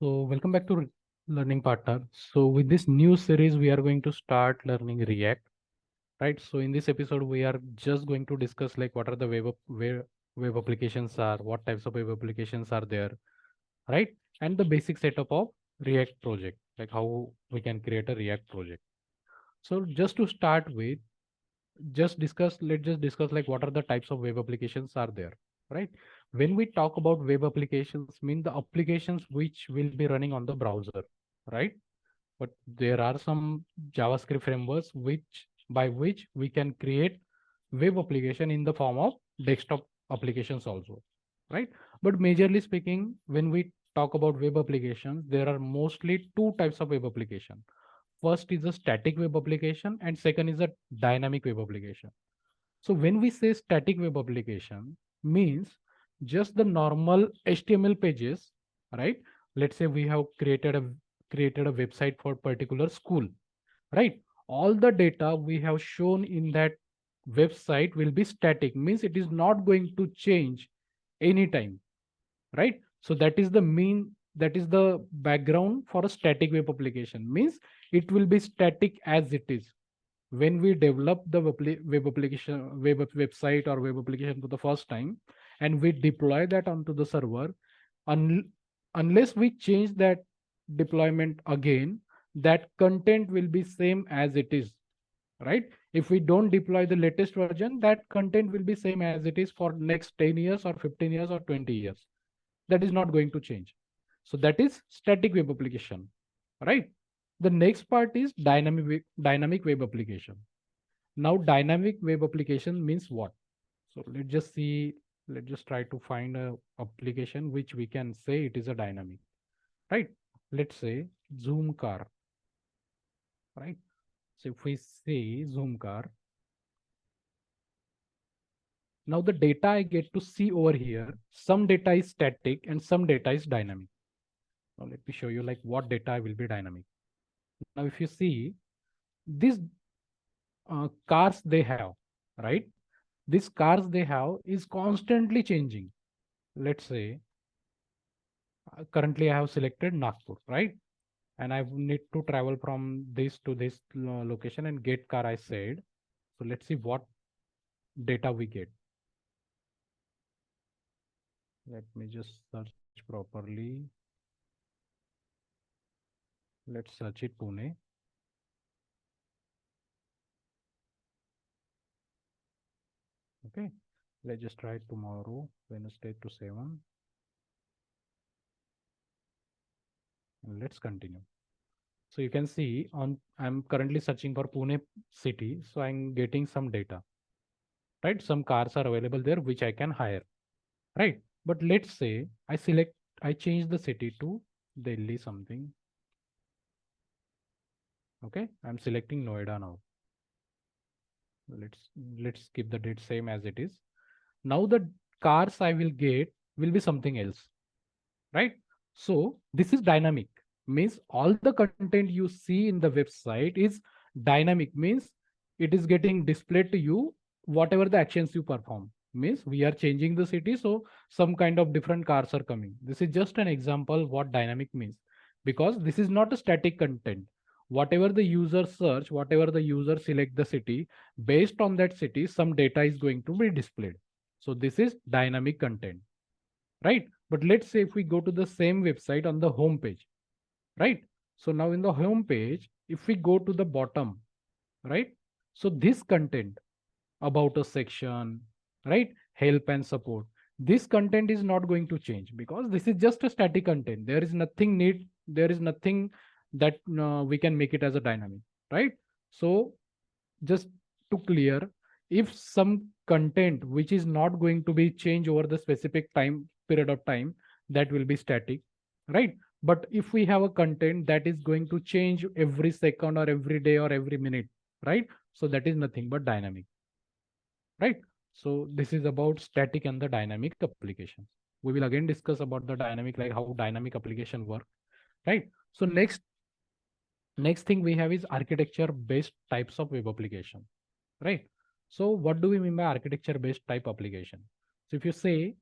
So welcome back to Learning Partner. So with this new series, we are going to start learning React, right? So in this episode, we are just going to discuss like what are the web applications are, what types of web applications are there, right? And the basic setup of React project, like how we can create a React project. So just to start with, let's just discuss like what are the types of web applications are there, right? When we talk about web applications, mean the applications which will be running on the browser, right? But there are some JavaScript frameworks which we can create web application in the form of desktop applications also, right? But majorly speaking, when we talk about web applications, there are mostly two types of web application. First is a static web application and second is a dynamic web application. So when we say static web application, means just the normal HTML pages, right? Let's say we have created a website for particular school, right? All the data we have shown in that website will be static, means it is not going to change anytime, right? So that is the background for a static web application, means it will be static as it is. When we develop the website or web application for the first time and we deploy that onto the server, un- unless we change that deployment again, that content will be same as it is, right? If we don't deploy the latest version, that content will be same as it is for next 10 years or 15 years or 20 years. That is not going to change. So that is static web application, right? The next part is dynamic web application. Now dynamic web application means what? So let's just try to find a application which we can say it is a dynamic, right? Let's say Zoom car, right? So if we say Zoom car, now the data I get to see over here, some data is static and some data is dynamic. Now let me show you like what data will be dynamic. Now if you see these cars they have, right? These cars they have is constantly changing. Let's say currently I have selected Nagpur, right? And I need to travel from this to this location and get car I said. So let's see what data we get. Let me just search properly. Let's search it Pune. Okay. Let's just try tomorrow, Wednesday to 7. And let's continue. So you can see on I'm currently searching for Pune city. So I'm getting some data, right? Some cars are available there which I can hire, right? But let's say I change the city to Delhi something. Okay, I'm selecting Noida now. Let's keep the date same as it is. Now the cars I will get will be something else, right? So this is dynamic, means all the content you see in the website is dynamic, means it is getting displayed to you whatever the actions you perform. Means we are changing the city, so some kind of different cars are coming. This is just an example what dynamic means, because this is not a static content. Whatever the user search, whatever the user select the city, based on that city some data is going to be displayed. So this is dynamic content, right? But let's say if we go to the same website on the home page, right? So now in the home page, if we go to the bottom, right? So this content about a section, right? Help and support. This content is not going to change because this is just a static content. There is nothing that we can make it as a dynamic, right? So just to clear, if some content which is not going to be changed over the specific time period of time, that will be static, right? But if we have a content that is going to change every second or every day or every minute, right? So that is nothing but dynamic, right? So this is about static and the dynamic applications. We will again discuss about the dynamic, like how dynamic application work, right? So next thing we have is architecture based types of web application, right? So what do we mean by architecture based type application? So if you say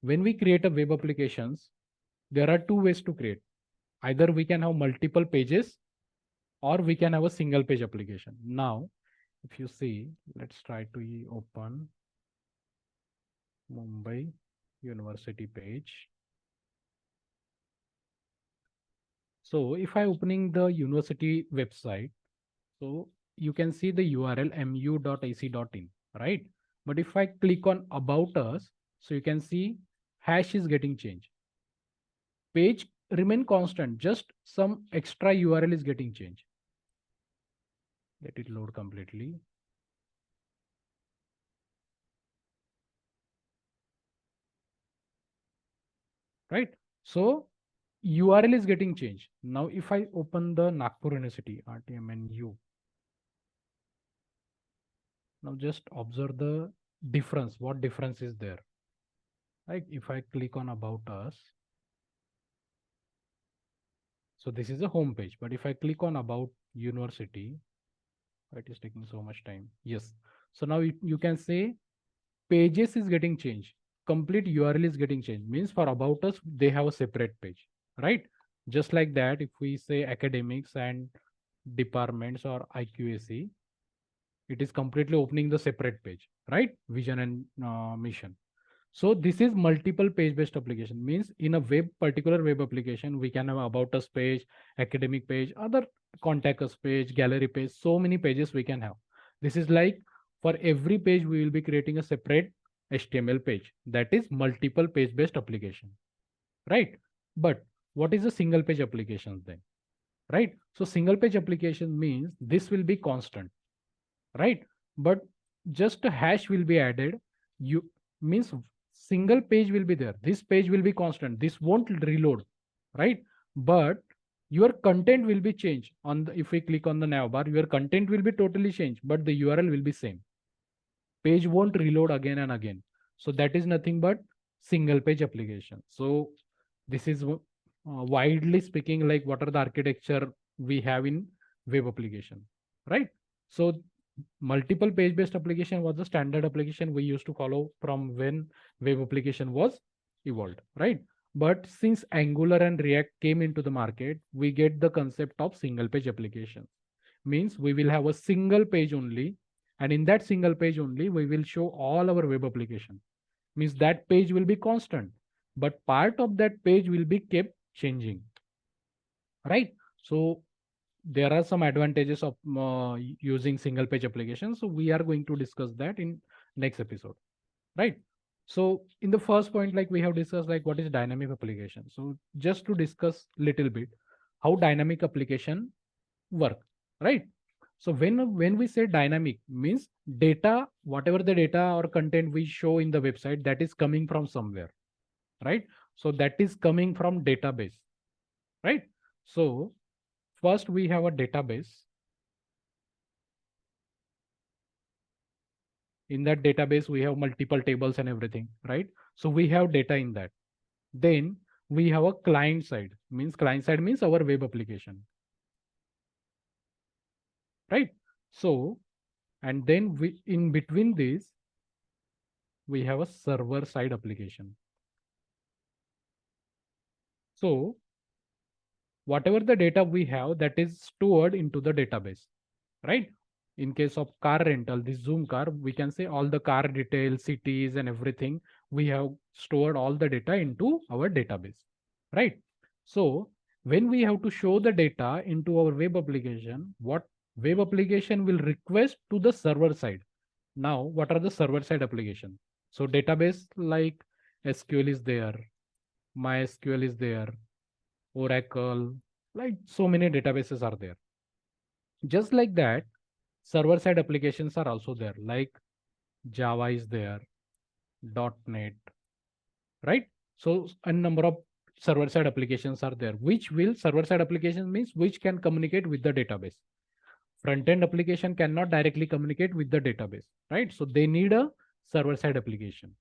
when we create a web applications, there are two ways to create. Either we can have multiple pages or we can have a single page application. Now, if you see, let's try to open Mumbai University page. So if I opening the university website, so you can see the URL mu.ac.in, right? But if I click on about us, so you can see hash is getting changed. Page remain constant, just some extra URL is getting changed. Let it load completely. Right? So URL is getting changed. Now, if I open the Nagpur University, RTMNU, now just observe the difference. What difference is there? Like if I click on about us, so this is a home page, but if I click on about university, it is taking so much time. Yes. So now you can say pages is getting changed. Complete URL is getting changed. Means for about us, they have a separate page, right? Just like that, if we say academics and departments or IQAC, it is completely opening the separate page, right? Vision and mission. So this is multiple page based application. Means in a particular web application, we can have about us page, academic page, other contact us page, gallery page, so many pages we can have. This is like for every page, we will be creating a separate HTML page. That is multiple page based application, right? But what is a single page application then? Right? So single page application means this will be constant, right? But just a hash will be added. You means single page will be there. This page will be constant. This won't reload, right? But your content will be changed on the, if we click on the navbar, your content will be totally changed, but the URL will be same. Page won't reload again and again. So that is nothing but single page application. So this is widely speaking, like what are the architecture we have in web application, right? So multiple page based application was the standard application we used to follow from when web application was evolved, right? But since Angular and React came into the market, we get the concept of single page application. Means we will have a single page only, and in that single page only we will show all our web application. Means that page will be constant, but part of that page will be kept changing, right? So there are some advantages of using single page application, so we are going to discuss that in next episode, right? So in the first point, like we have discussed, like what is dynamic application. So just to discuss little bit how dynamic application work, right? So when we say dynamic, means data, whatever the data or content we show in the website, that is coming from somewhere, right? So that is coming from database, right? So first we have a database. In that database, we have multiple tables and everything, right? So we have data in that. Then we have a client side, means client side means our web application, right? So, and then we, in between this, we have a server side application. So whatever the data we have, that is stored into the database, right? In case of car rental, this Zoom car, we can say all the car details, cities and everything, we have stored all the data into our database, right? So when we have to show the data into our web application, what web application will request to the server side. Now, what are the server side application? So database like SQL is there, MySQL is there, Oracle, like so many databases are there. Just like that, server side applications are also there, like Java is there, .NET, right? So a number of server side applications are there, which will server side application means which can communicate with the database. Front end application cannot directly communicate with the database, right? So they need a server side application,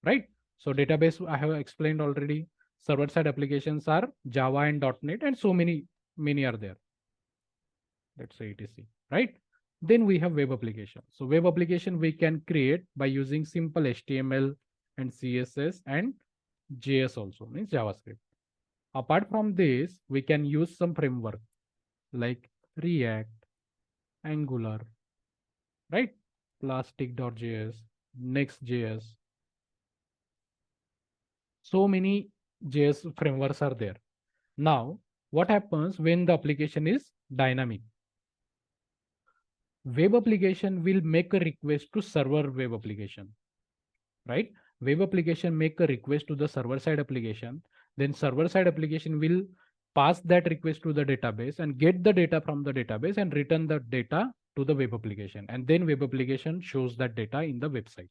right? So database I have explained already. Server side applications are Java and .NET, and so many are there. Let's say etc, right? Then we have web application. So web application we can create by using simple HTML and CSS and JS also, means JavaScript. Apart from this, we can use some framework like React, Angular, right? Plastic.js, Next.js. So many JS frameworks are there. Now, what happens when the application is dynamic? Web application will make a request to server web application, right? Web application make a request to the server side application. Then server side application will pass that request to the database and get the data from the database and return the data to the web application. And then web application shows that data in the website,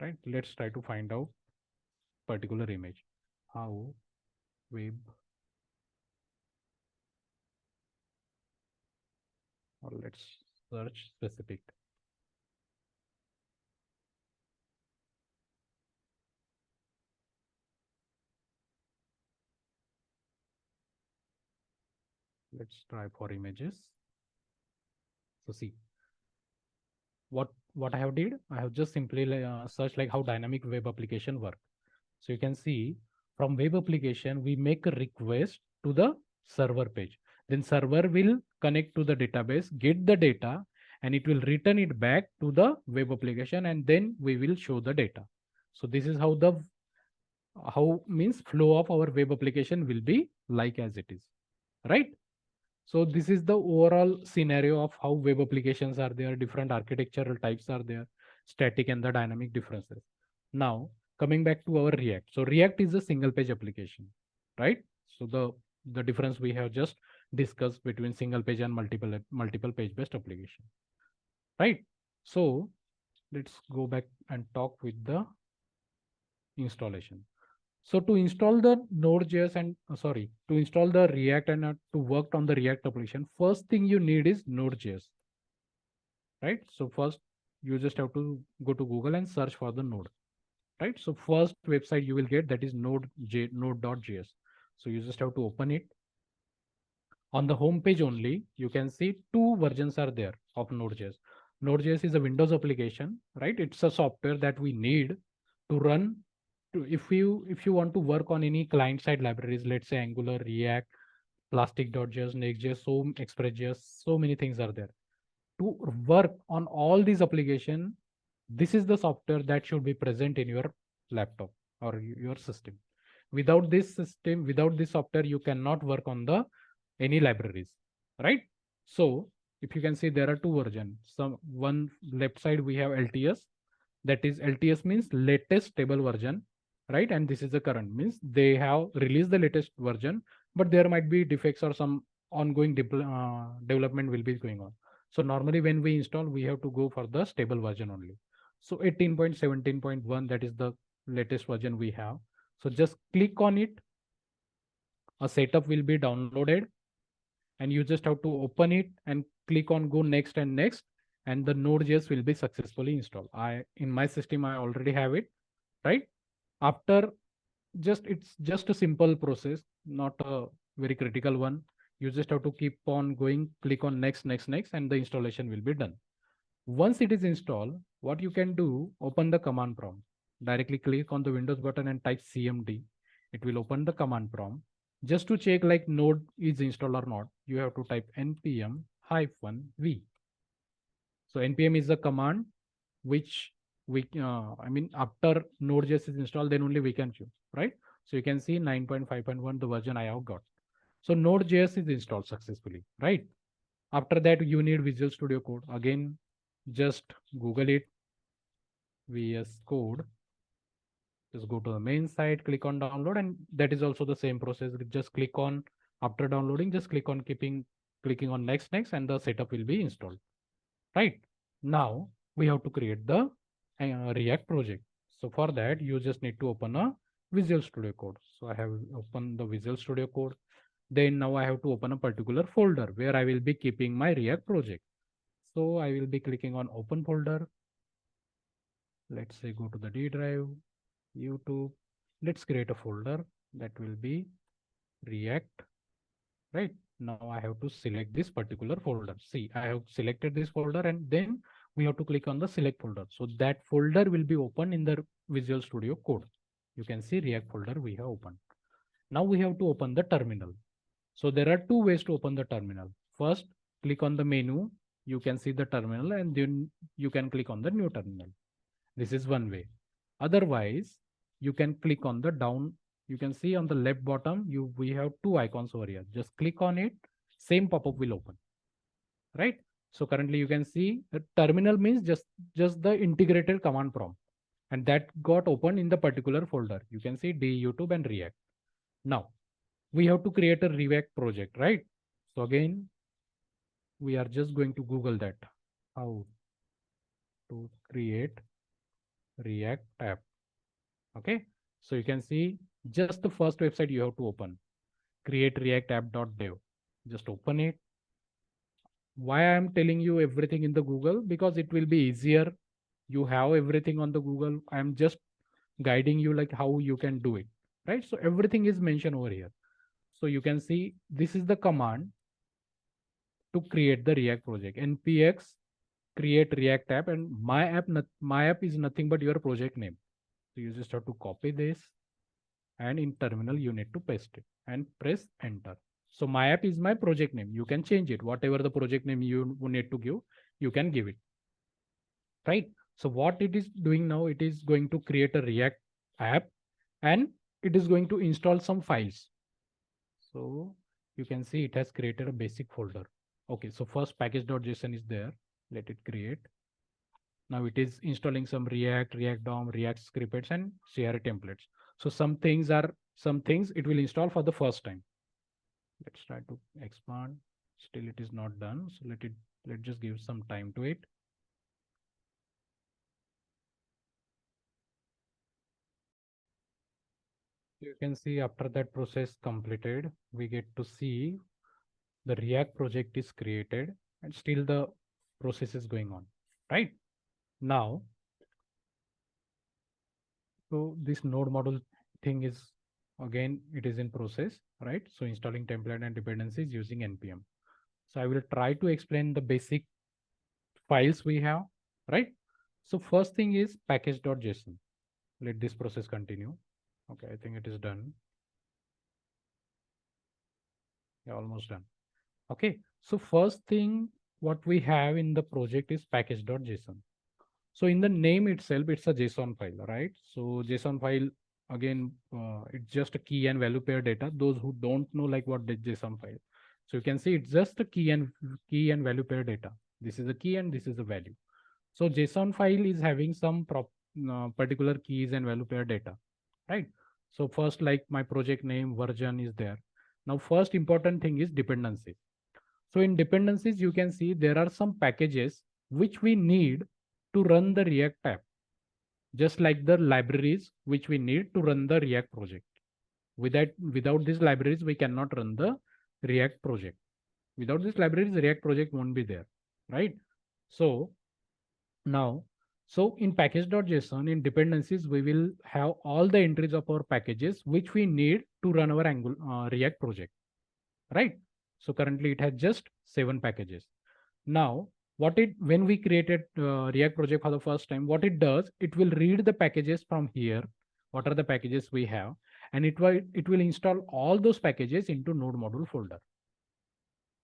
right? Let's try to find out particular image. How web, or let's search specific. Let's try for images. So see what I have did. I have just simply searched like how dynamic web application work. So you can see from web application we make a request to the server page. Then server will connect to the database, get the data, and it will return it back to the web application, and then we will show the data. So this is how the how means flow of our web application will be like as it is, right? So this is the overall scenario of how web applications are there, different architectural types are there, static and the dynamic differences. Now, coming back to our React. So React is a single page application, right? So the difference we have just discussed between single page and multiple page based application, right? So let's go back and talk with the installation. So to install the Node.js and to install the React and to work on the React application, first thing you need is Node.js, right? So first you just have to go to Google and search for the Node, right? So first website you will get, that is Node.js. So you just have to open it. On the home page only, you can see two versions are there of Node.js. Node.js is a Windows application, right? It's a software that we need to run if you want to work on any client side libraries, let's say Angular, React, Plastic.js, Next.js, so Express.js, so many things are there. To work on all these applications, this is the software that should be present in your laptop or your system. Without this system, without this software, you cannot work on the any libraries, right? So if you can see, there are two versions. Some one left side we have LTS, that is LTS means latest stable version, right? And this is the current, means they have released the latest version, but there might be defects or some ongoing development will be going on. So normally when we install, we have to go for the stable version only. So 18.17.1, that is the latest version we have. So just click on it, a setup will be downloaded, and you just have to open it and click on go next and next, and the Node.js will be successfully installed. In my system I already have it, right? After it's just a simple process, not a very critical one. You just have to keep on going, click on next, next, next, and the installation will be done. Once it is installed, what you can do, open the command prompt, directly click on the Windows button and type cmd. It will open the command prompt. Just to check like node is installed or not, you have to type npm-v. So npm is the command which after Node.js is installed, then only we can choose, right? So you can see 9.5.1, the version I have got. So Node.js is installed successfully, right? After that, you need Visual Studio Code. Again, just Google it, VS Code. Just go to the main site, click on download, and that is also the same process. Just click on, after downloading, just click on clicking on next, next, and the setup will be installed, right? Now we have to create the React project. So for that, you just need to open a Visual Studio Code. So I have opened the Visual Studio Code. Then now I have to open a particular folder where I will be keeping my React project. So I will be clicking on open folder. Let's say go to the D drive, YouTube. Let's create a folder that will be React, right? Now I have to select this particular folder. See, I have selected this folder, and then we have to click on the select folder. So that folder will be open in the Visual Studio Code. You can see React folder we have opened. Now we have to open the terminal. So there are two ways to open the terminal. First, click on the menu. You can see the terminal and then you can click on the new terminal. This is one way. Otherwise, you can click on the down. You can see on the left bottom, we have two icons over here. Just click on it. Same pop-up will open. Right? So currently you can see the terminal means just the integrated command prompt. And that got opened in the particular folder. You can see D, YouTube and React. Now, we have to create a React project, right? So again, we are just going to Google that. How to create React app. Okay. So you can see just the first website you have to open. Create React app.dev. Just open it. Why I am telling you everything in the Google? Because it will be easier. You have everything on the Google. I am just guiding you like how you can do it, right? So everything is mentioned over here. So you can see this is the command to create the React project. npx create React app, and my app is nothing but your project name. So you just have to copy this, and in terminal you need to paste it and press enter. So my app is my project name. You can change it. Whatever the project name you need to give, you can give it. Right? So what it is doing now, it is going to create a React app and it is going to install some files. So you can see it has created a basic folder. Okay, so first package.json is there. Let it create. Now it is installing some React, React DOM, React scripts and CRA templates. So some things it will install for the first time. Let's try to expand. Still it is not done. So let's just give some time to it. You can see after that process completed, we get to see the React project is created and still the process is going on, right? Now, so this node module thing is, again, it is in process, right? So installing template and dependencies using npm. So I will try to explain the basic files we have, right? So first thing is package.json. Let this process continue. Okay, I think it is done. Yeah, almost done. Okay, so first thing what we have in the project is package.json. So in the name itself, it's a JSON file, right? So JSON file, again, it's just a key and value pair data. Those who don't know like what the JSON file. So you can see it's just a key and value pair data. This is a key and this is a value. So JSON file is having some particular keys and value pair data, right? So first, like my project name, version is there. Now, first important thing is dependencies. So in dependencies, you can see there are some packages which we need to run the React app, just like the libraries which we need to run the React project. Without these libraries, we cannot run the React project. Without these libraries, the React project won't be there, right? So now, so in package.json, in dependencies, we will have all the entries of our packages which we need to run our React project, right? So currently it has just 7 packages. Now, when we created React project for the first time, what it does, it will read the packages from here. What are the packages we have? And it will install all those packages into node module folder,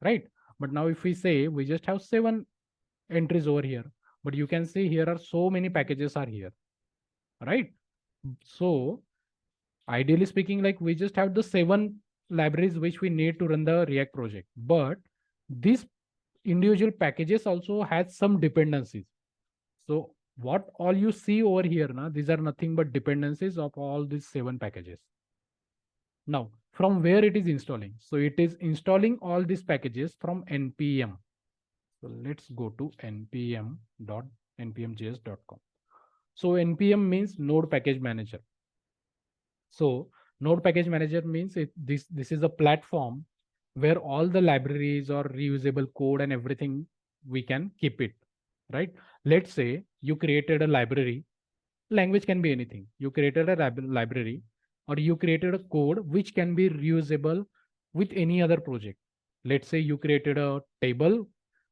right? But now if we say we just have 7 entries over here, but you can see here are so many packages are here, right? So ideally speaking, like we just have the 7 libraries which we need to run the React project, but these individual packages also has some dependencies. So what all you see over here now, these are nothing but dependencies of all these 7 packages. Now, from where it is installing? So it is installing all these packages from npm. So let's go to npm.npmjs.com. So npm means Node Package Manager. So Node Package Manager means this is a platform where all the libraries or reusable code and everything we can keep it, right? Let's say you created a library, language can be anything. You created a library or you created a code which can be reusable with any other project. Let's say you created a table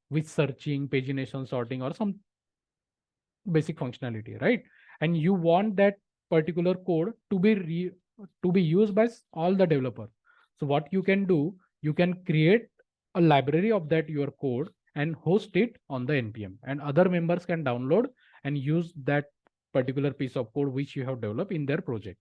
with searching, pagination, sorting, or some basic functionality, right? And you want that particular code to be to be used by all the developers. So what you can do, you can create a library of that your code and host it on the npm, and other members can download and use that particular piece of code which you have developed in their project.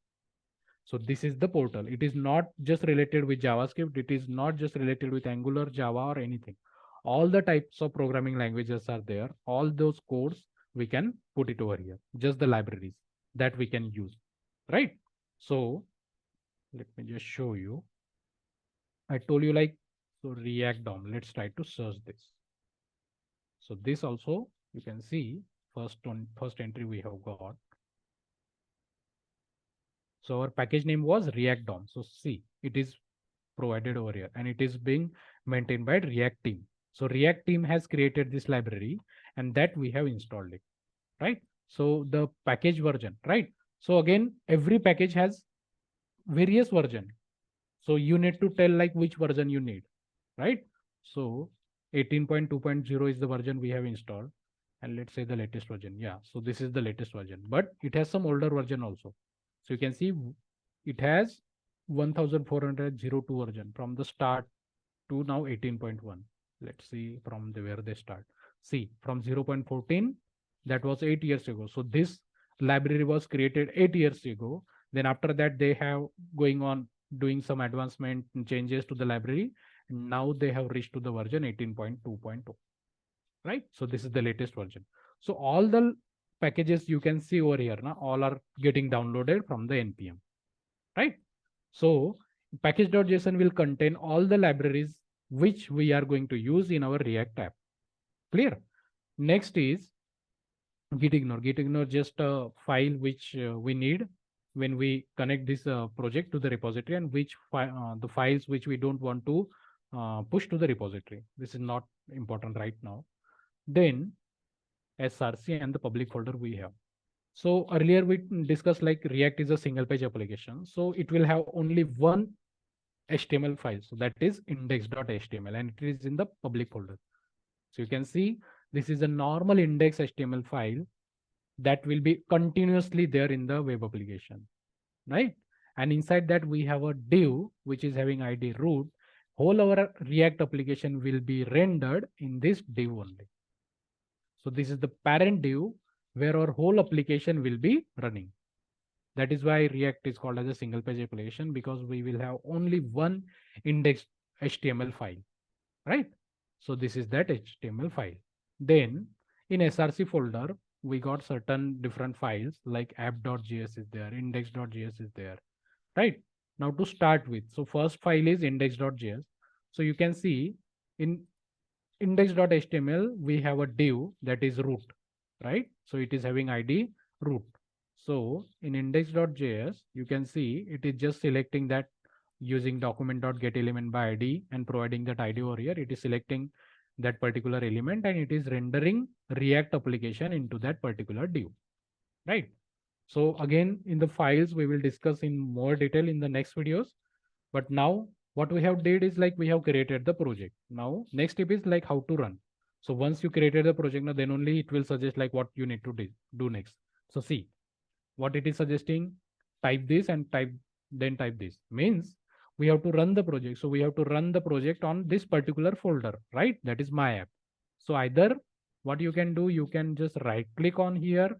So this is the portal. It is not just related with JavaScript. It is not just related with Angular, Java, or anything. All the types of programming languages are there. All those codes we can put it over here. Just the libraries that we can use, right? So let me just show you. I told you like, so React DOM. Let's try to search this. So this also you can see first entry we have got. So our package name was React DOM. So see, it is provided over here and it is being maintained by React team. So React team has created this library and that we have installed it, right? So the package version, right? So again, every package has various version. So you need to tell like which version you need, right? So 18.2.0 is the version we have installed. And let's say the latest version. Yeah, so this is the latest version, but it has some older version also. So you can see it has 1402 version from the start to now 18.1. Let's see from where they start. See, from 0.14, that was 8 years ago. So this library was created 8 years ago. Then after that, they have going on doing some advancement and changes to the library. Now they have reached to the version 18.2.0, right? So this is the latest version. So all the packages you can see over here now, all are getting downloaded from the npm, right? So package.json will contain all the libraries which we are going to use in our React app. Clear? Next is gitignore. Gitignore just a file which we need when we connect this project to the repository, and which the files which we don't want to push to the repository. This is not important right now. Then src and the public folder we have. So earlier we discussed like React is a single page application. So it will have only one HTML file. So that is index.html and it is in the public folder. So you can see this is a normal index HTML file that will be continuously there in the web application, right? And inside that we have a div which is having ID root. Whole our React application will be rendered in this div only. So this is the parent div where our whole application will be running. That is why React is called as a single page application, because we will have only one index HTML file, right? So this is that HTML file. Then in src folder, we got certain different files like app.js is there, index.js is there, right? Now to start with, so first file is index.js. So you can see in index.html, we have a div that is root, right? So it is having ID root. So in index.js, you can see it is just selecting that using document.getElementById and providing that ID over here. It is selecting that particular element and it is rendering React application into that particular div, right? So again, in the files, we will discuss in more detail in the next videos. But now what we have did is like we have created the project. Now next step is like how to run. So once you created the project, now then only it will suggest like what you need to do next. So see what it is suggesting, type this and type this, means we have to run the project. So we have to run the project on this particular folder, right? That is my app. So either what you can do, you can just right click on here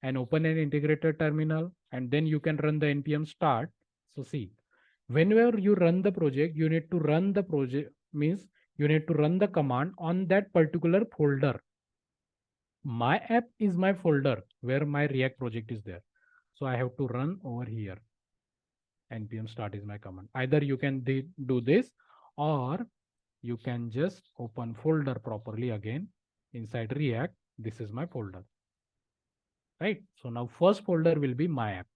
and open an integrated terminal, and then you can run the npm start. So see, whenever you run the project, you need to run the project, means you need to run the command on that particular folder. My app is my folder where my React project is there. So I have to run over here. npm start is my command. Either you can do this, or you can just open folder properly again inside React. This is my folder, right? So now first folder will be my app.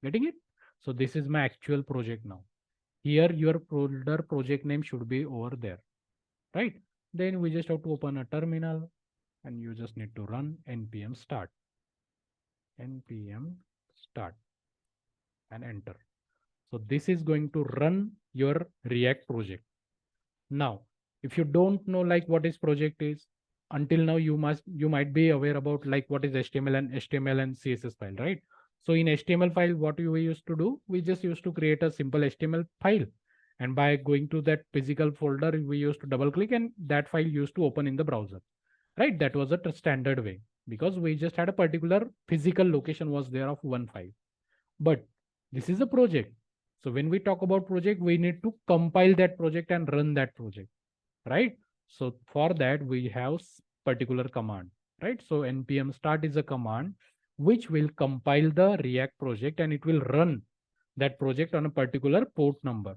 Getting it? So this is my actual project now. Here your folder project name should be over there, right? Then we just have to open a terminal and you just need to run npm start and enter. So this is going to run your React project. Now, if you don't know like what is project is, until now you might be aware about like what is HTML and CSS file, right? So in HTML file, what we used to do, we just used to create a simple HTML file. And by going to that physical folder, we used to double click and that file used to open in the browser, right? That was a standard way because we just had a particular physical location was there of one file. But this is a project. So when we talk about project, we need to compile that project and run that project, right? So for that, we have particular command, right? So npm start is a command which will compile the React project and it will run that project on a particular port number.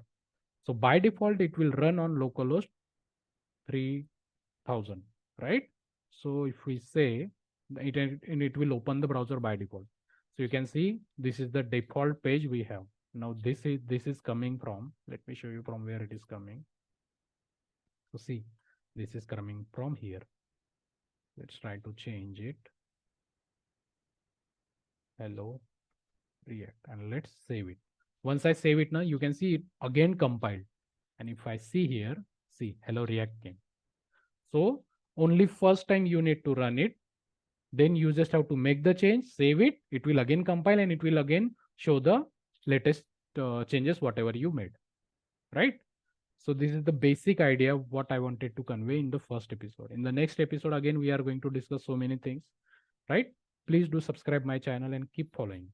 So by default, it will run on localhost 3000, right? So if we say it will open the browser by default. So you can see this is the default page we have. Now this is coming from, let me show you from where it is coming. So see, this is coming from here. Let's try to change it. Hello React, and let's save it. Once I save it now, you can see it again compiled. And if I see here, see hello React came. So only first time you need to run it. Then you just have to make the change, save it. It will again compile and it will again show the latest changes, whatever you made, right? So this is the basic idea of what I wanted to convey in the first episode. In the next episode, again, we are going to discuss so many things, right? Please do subscribe my channel and keep following.